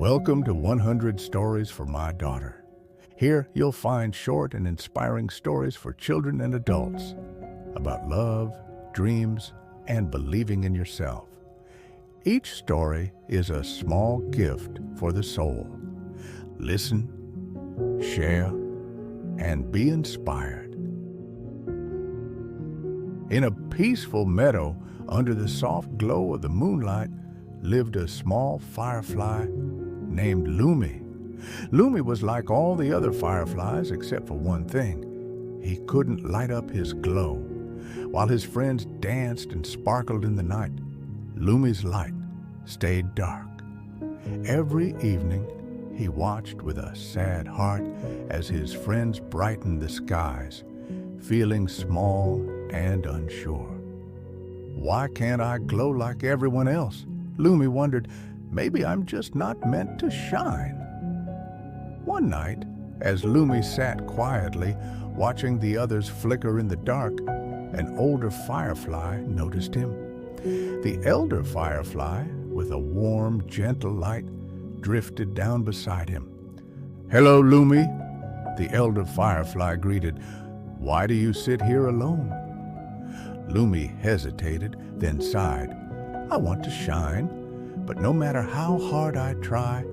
Welcome to 100 Stories for My Daughter. Here you'll find short and inspiring stories for children and adults about love, dreams, and believing in yourself. Each story is a small gift for the soul. Listen, share, and be inspired. In a peaceful meadow under the soft glow of the moonlight lived a small firefly named Lumi. Lumi was like all the other fireflies except for one thing. He couldn't light up his glow. While his friends danced and sparkled in the night, Lumi's light stayed dark. Every evening, he watched with a sad heart as his friends brightened the skies, feeling small and unsure. Why can't I glow like everyone else? Lumi wondered. Maybe I'm just not meant to shine. One night, as Lumi sat quietly, watching the others flicker in the dark, an older firefly noticed him. The elder firefly, with a warm, gentle light, drifted down beside him. "Hello, Lumi," the elder firefly greeted. "Why do you sit here alone?" Lumi hesitated, then sighed. "I want to shine, but no matter how hard I try,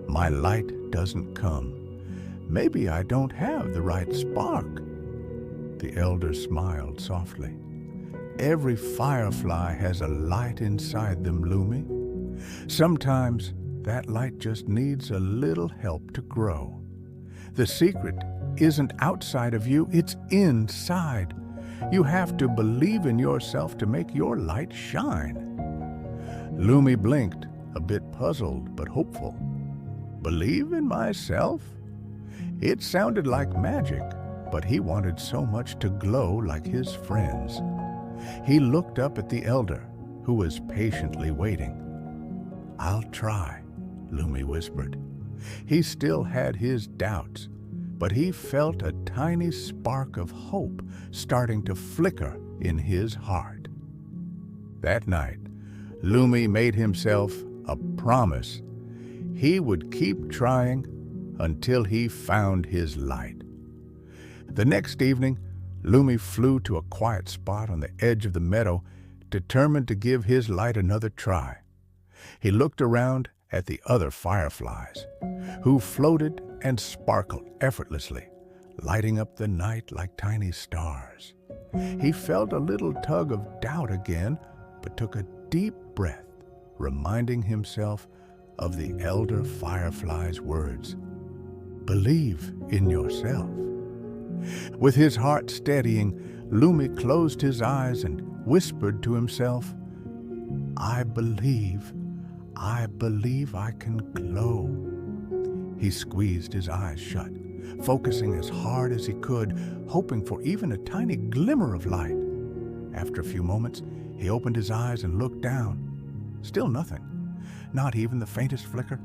my light doesn't come. Maybe I don't have the right spark." The elder smiled softly. "Every firefly has a light inside them, Lumi. Sometimes that light just needs a little help to grow. The secret isn't outside of you, it's inside. You have to believe in yourself to make your light shine." Lumi blinked, a bit puzzled but hopeful. Believe in myself? It sounded like magic, but he wanted so much to glow like his friends. He looked up at the elder, who was patiently waiting. "I'll try," Lumi whispered. He still had his doubts, but he felt a tiny spark of hope starting to flicker in his heart. That night, Lumi made himself a promise. He would keep trying until he found his light. The next evening, Lumi flew to a quiet spot on the edge of the meadow, determined to give his light another try. He looked around at the other fireflies, who floated and sparkled effortlessly, lighting up the night like tiny stars. He felt a little tug of doubt again, but took a deep breath, reminding himself of the elder firefly's words. Believe in yourself. With his heart steadying, Lumi closed his eyes and whispered to himself, I believe I can glow." He squeezed his eyes shut, focusing as hard as he could, hoping for even a tiny glimmer of light. After a few moments, he opened his eyes and looked down. Still nothing, not even the faintest flicker.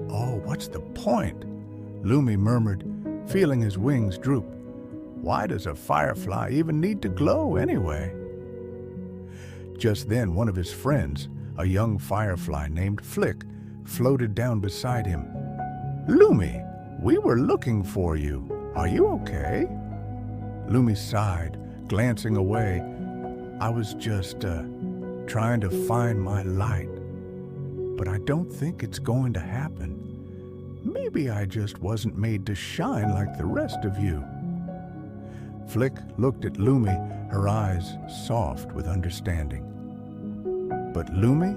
"Oh, what's the point?" Lumi murmured, feeling his wings droop. "Why does a firefly even need to glow anyway?" Just then, one of his friends, a young firefly named Flick, floated down beside him. "Lumi, we were looking for you. Are you okay?" Lumi sighed, glancing away. "I was just trying to find my light, but I don't think it's going to happen. Maybe I just wasn't made to shine like the rest of you." Flick looked at Lumi, her eyes soft with understanding. "But Lumi,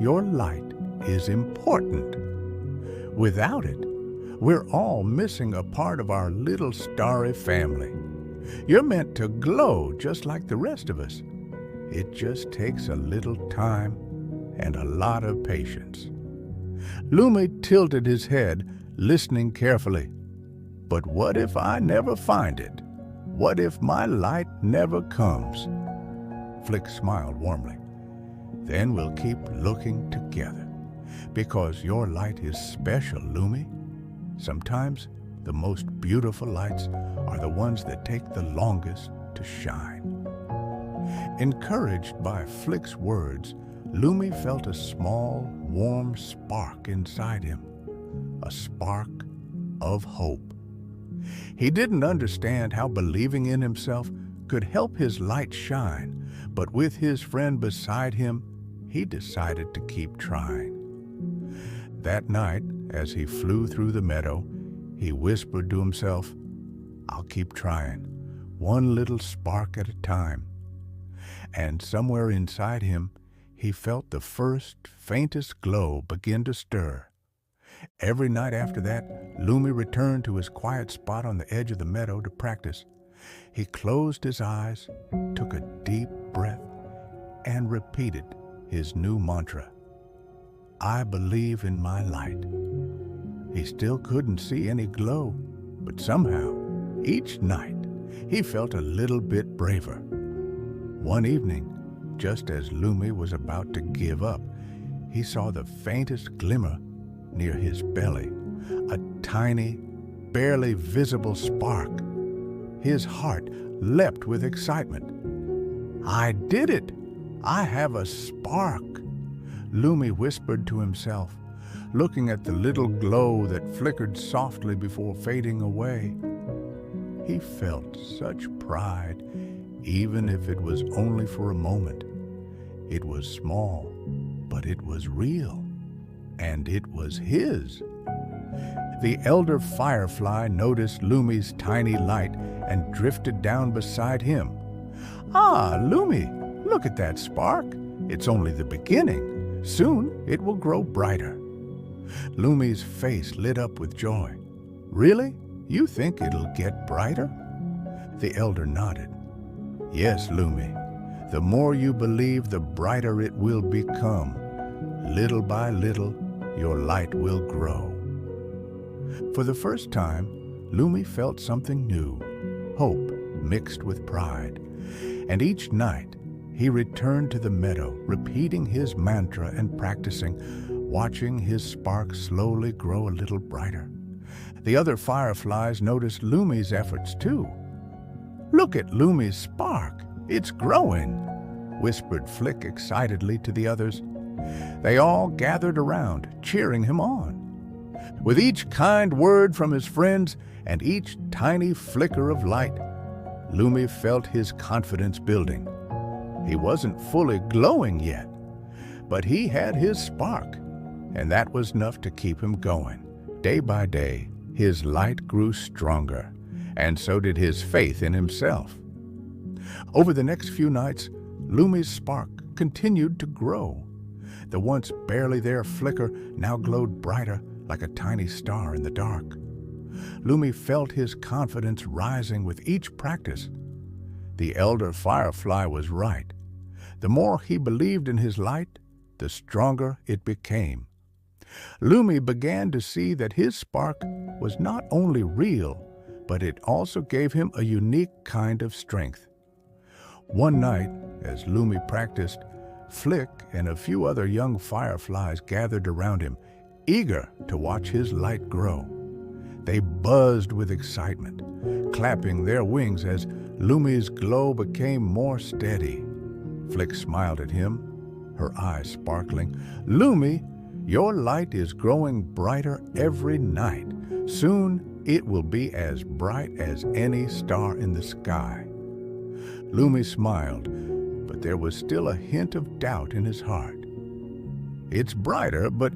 your light is important. Without it, we're all missing a part of our little starry family. You're meant to glow just like the rest of us. It just takes a little time and a lot of patience." Lumi tilted his head, listening carefully. "But what if I never find it? What if my light never comes?" Flick smiled warmly. "Then we'll keep looking together, because your light is special, Lumi. Sometimes the most beautiful lights are the ones that take the longest to shine." Encouraged by Flick's words, Lumi felt a small, warm spark inside him, a spark of hope. He didn't understand how believing in himself could help his light shine, but with his friend beside him, he decided to keep trying. That night, as he flew through the meadow, he whispered to himself, "I'll keep trying, one little spark at a time." And somewhere inside him, he felt the first, faintest glow begin to stir. Every night after that, Lumi returned to his quiet spot on the edge of the meadow to practice. He closed his eyes, took a deep breath, and repeated his new mantra, "I believe in my light." He still couldn't see any glow, but somehow, each night, he felt a little bit braver. One evening, just as Lumi was about to give up, he saw the faintest glimmer near his belly, a tiny, barely visible spark. His heart leapt with excitement. "I did it! I have a spark!" Lumi whispered to himself, looking at the little glow that flickered softly before fading away. He felt such pride, even if it was only for a moment. It was small, but it was real, and it was his. The elder Firefly noticed Lumi's tiny light and drifted down beside him. "Ah, Lumi, look at that spark. It's only the beginning. Soon it will grow brighter." Lumi's face lit up with joy. "Really? You think it'll get brighter?" The elder nodded. "Yes, Lumi. The more you believe, the brighter it will become. Little by little, your light will grow." For the first time, Lumi felt something new, hope mixed with pride. And each night, he returned to the meadow, repeating his mantra and practicing, watching his spark slowly grow a little brighter. The other fireflies noticed Lumi's efforts too. "Look at Lumi's spark! It's growing!" whispered Flick excitedly to the others. They all gathered around, cheering him on. With each kind word from his friends and each tiny flicker of light, Lumi felt his confidence building. He wasn't fully glowing yet, but he had his spark, and that was enough to keep him going. Day by day, his light grew stronger, and so did his faith in himself. Over the next few nights, Lumi's spark continued to grow. The once barely there flicker now glowed brighter like a tiny star in the dark. Lumi felt his confidence rising with each practice. The elder Firefly was right. The more he believed in his light, the stronger it became. Lumi began to see that his spark was not only real, but it also gave him a unique kind of strength. One night, as Lumi practiced, Flick and a few other young fireflies gathered around him, eager to watch his light grow. They buzzed with excitement, clapping their wings as Lumi's glow became more steady. Flick smiled at him, her eyes sparkling. "Lumi, your light is growing brighter every night. Soon it will be as bright as any star in the sky." Lumi smiled, but there was still a hint of doubt in his heart. "It's brighter, but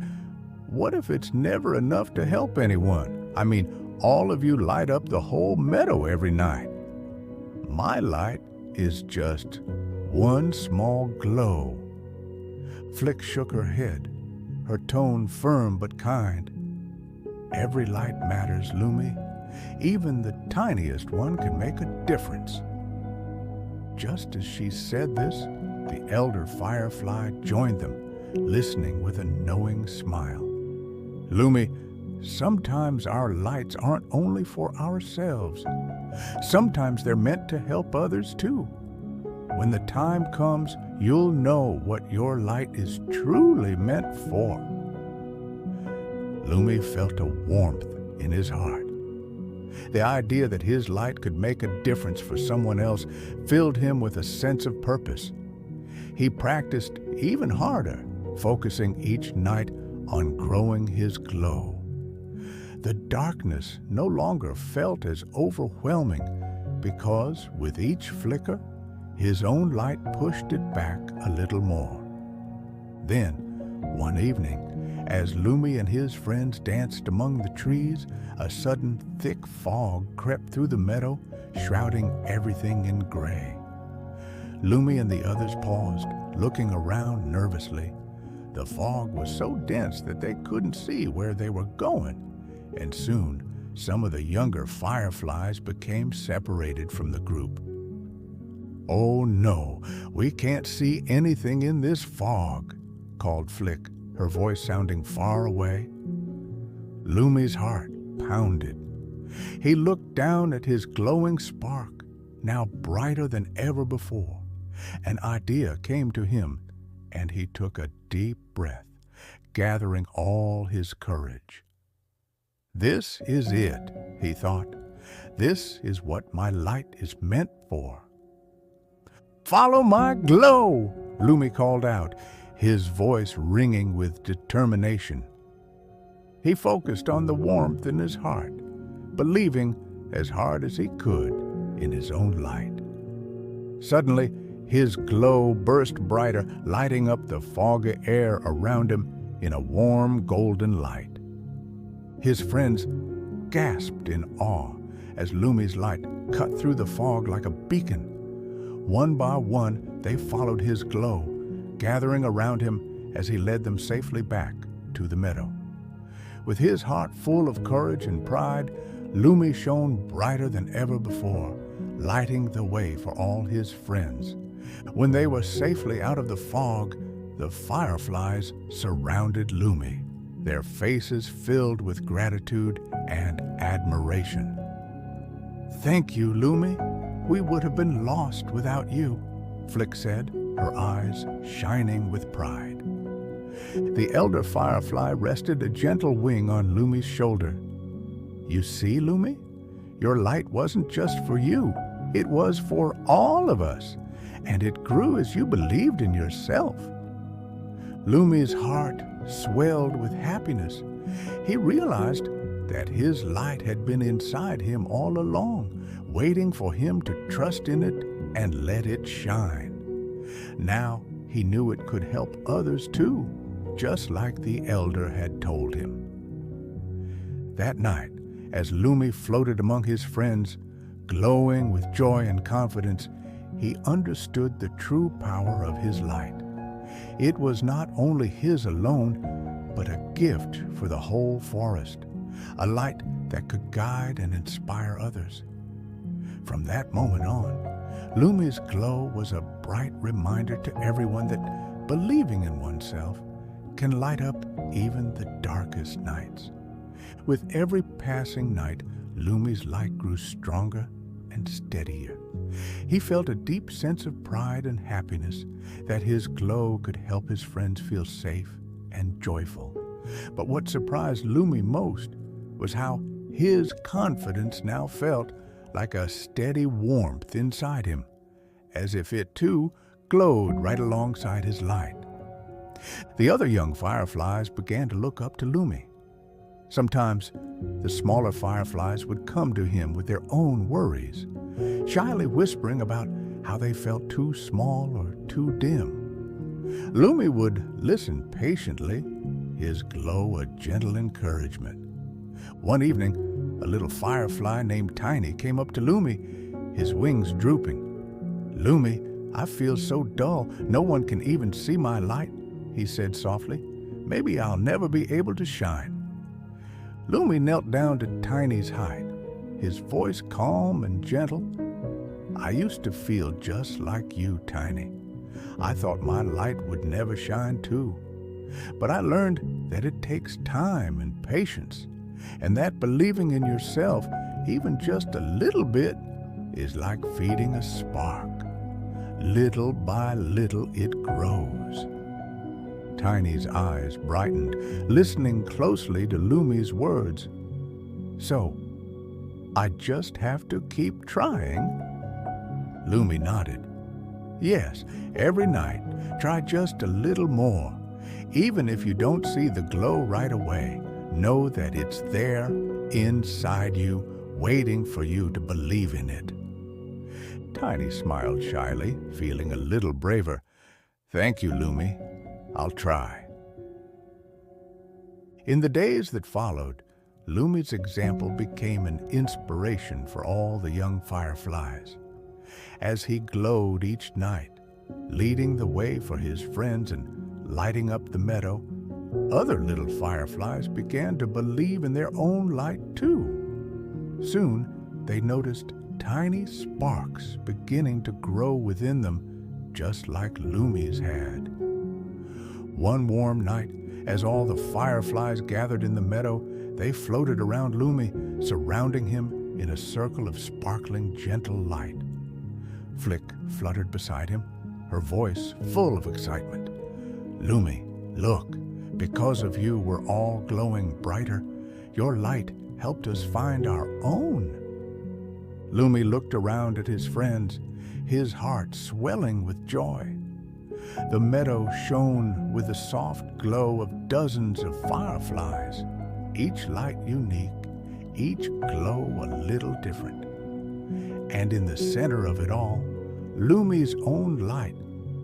what if it's never enough to help anyone? I mean, all of you light up the whole meadow every night. My light is just one small glow." Flick shook her head, her tone firm but kind. "Every light matters, Lumi. Even the tiniest one can make a difference." Just as she said this, the elder Firefly joined them, listening with a knowing smile. "Lumi, sometimes our lights aren't only for ourselves. Sometimes they're meant to help others too. When the time comes, you'll know what your light is truly meant for." Lumi felt a warmth in his heart. The idea that his light could make a difference for someone else filled him with a sense of purpose. He practiced even harder, focusing each night on growing his glow. The darkness no longer felt as overwhelming because, with each flicker, his own light pushed it back a little more. Then, one evening, as Lumi and his friends danced among the trees, a sudden thick fog crept through the meadow, shrouding everything in gray. Lumi and the others paused, looking around nervously. The fog was so dense that they couldn't see where they were going, and soon some of the younger fireflies became separated from the group. "Oh no, we can't see anything in this fog," called Flick, her voice sounding far away. Lumi's heart pounded. He looked down at his glowing spark, now brighter than ever before. An idea came to him, and he took a deep breath, gathering all his courage. "This is it," he thought. "This is what my light is meant for." "Follow my glow," Lumi called out, his voice ringing with determination. He focused on the warmth in his heart, believing as hard as he could in his own light. Suddenly, his glow burst brighter, lighting up the foggy air around him in a warm golden light. His friends gasped in awe as Lumi's light cut through the fog like a beacon. One by one, they followed his glow, gathering around him as he led them safely back to the meadow. With his heart full of courage and pride, Lumi shone brighter than ever before, lighting the way for all his friends. When they were safely out of the fog, the fireflies surrounded Lumi, their faces filled with gratitude and admiration. "Thank you, Lumi. We would have been lost without you," Flick said, her eyes shining with pride. The elder firefly rested a gentle wing on Lumi's shoulder. "You see, Lumi? Your light wasn't just for you. It was for all of us, and it grew as you believed in yourself." Lumi's heart swelled with happiness. He realized that his light had been inside him all along, waiting for him to trust in it and let it shine. Now he knew it could help others too, just like the elder had told him. That night, as Lumi floated among his friends, glowing with joy and confidence, he understood the true power of his light. It was not only his alone, but a gift for the whole forest, a light that could guide and inspire others. From that moment on, Lumi's glow was a bright reminder to everyone that believing in oneself can light up even the darkest nights. With every passing night, Lumi's light grew stronger and steadier. He felt a deep sense of pride and happiness that his glow could help his friends feel safe and joyful. But what surprised Lumi most was how his confidence now felt like a steady warmth inside him, as if it too glowed right alongside his light. The other young fireflies began to look up to Lumi. Sometimes the smaller fireflies would come to him with their own worries, shyly whispering about how they felt too small or too dim. Lumi would listen patiently, his glow a gentle encouragement. One evening, a little firefly named Tiny came up to Lumi, his wings drooping. "Lumi, I feel so dull, no one can even see my light," he said softly. "Maybe I'll never be able to shine." Lumi knelt down to Tiny's height, his voice calm and gentle. "I used to feel just like you, Tiny. I thought my light would never shine too. But I learned that it takes time and patience, and that believing in yourself, even just a little bit, is like feeding a spark. Little by little it grows." Tiny's eyes brightened, listening closely to Lumi's words. "So, I just have to keep trying?" Lumi nodded. Yes, every night, try just a little more. Even if you don't see the glow right away, know that it's there inside you, waiting for you to believe in it. Tiny smiled shyly, feeling a little braver. Thank you, Lumi. I'll try. In the days that followed, Lumi's example became an inspiration for all the young fireflies. As he glowed each night, leading the way for his friends and lighting up the meadow, other little fireflies began to believe in their own light too. Soon, they noticed tiny sparks beginning to grow within them, just like Lumi's had. One warm night, as all the fireflies gathered in the meadow, they floated around Lumi, surrounding him in a circle of sparkling, gentle light. Flick fluttered beside him, her voice full of excitement. Lumi, look, because of you we're all glowing brighter. Your light helped us find our own. Lumi looked around at his friends, his heart swelling with joy. The meadow shone with the soft glow of dozens of fireflies, each light unique, each glow a little different. And in the center of it all, Lumi's own light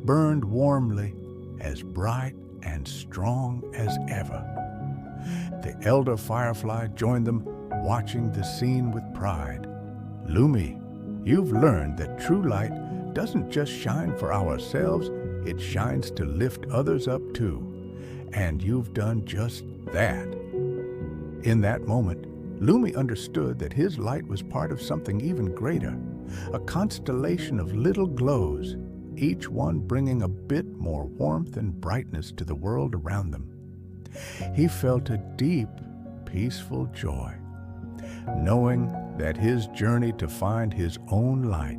burned warmly, as bright and strong as ever. The elder firefly joined them, watching the scene with pride. Lumi, you've learned that true light doesn't just shine for ourselves, it shines to lift others up too. And you've done just that. In that moment, Lumi understood that his light was part of something even greater, a constellation of little glows, each one bringing a bit more warmth and brightness to the world around them. He felt a deep, peaceful joy, knowing that his journey to find his own light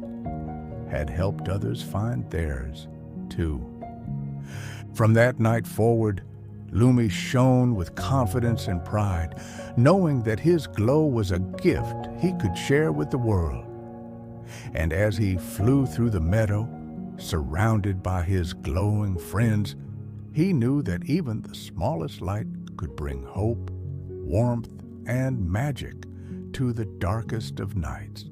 had helped others find theirs too. From that night forward, Lumi shone with confidence and pride, knowing that his glow was a gift he could share with the world. And as he flew through the meadow, surrounded by his glowing friends, he knew that even the smallest light could bring hope, warmth, and magic to the darkest of nights.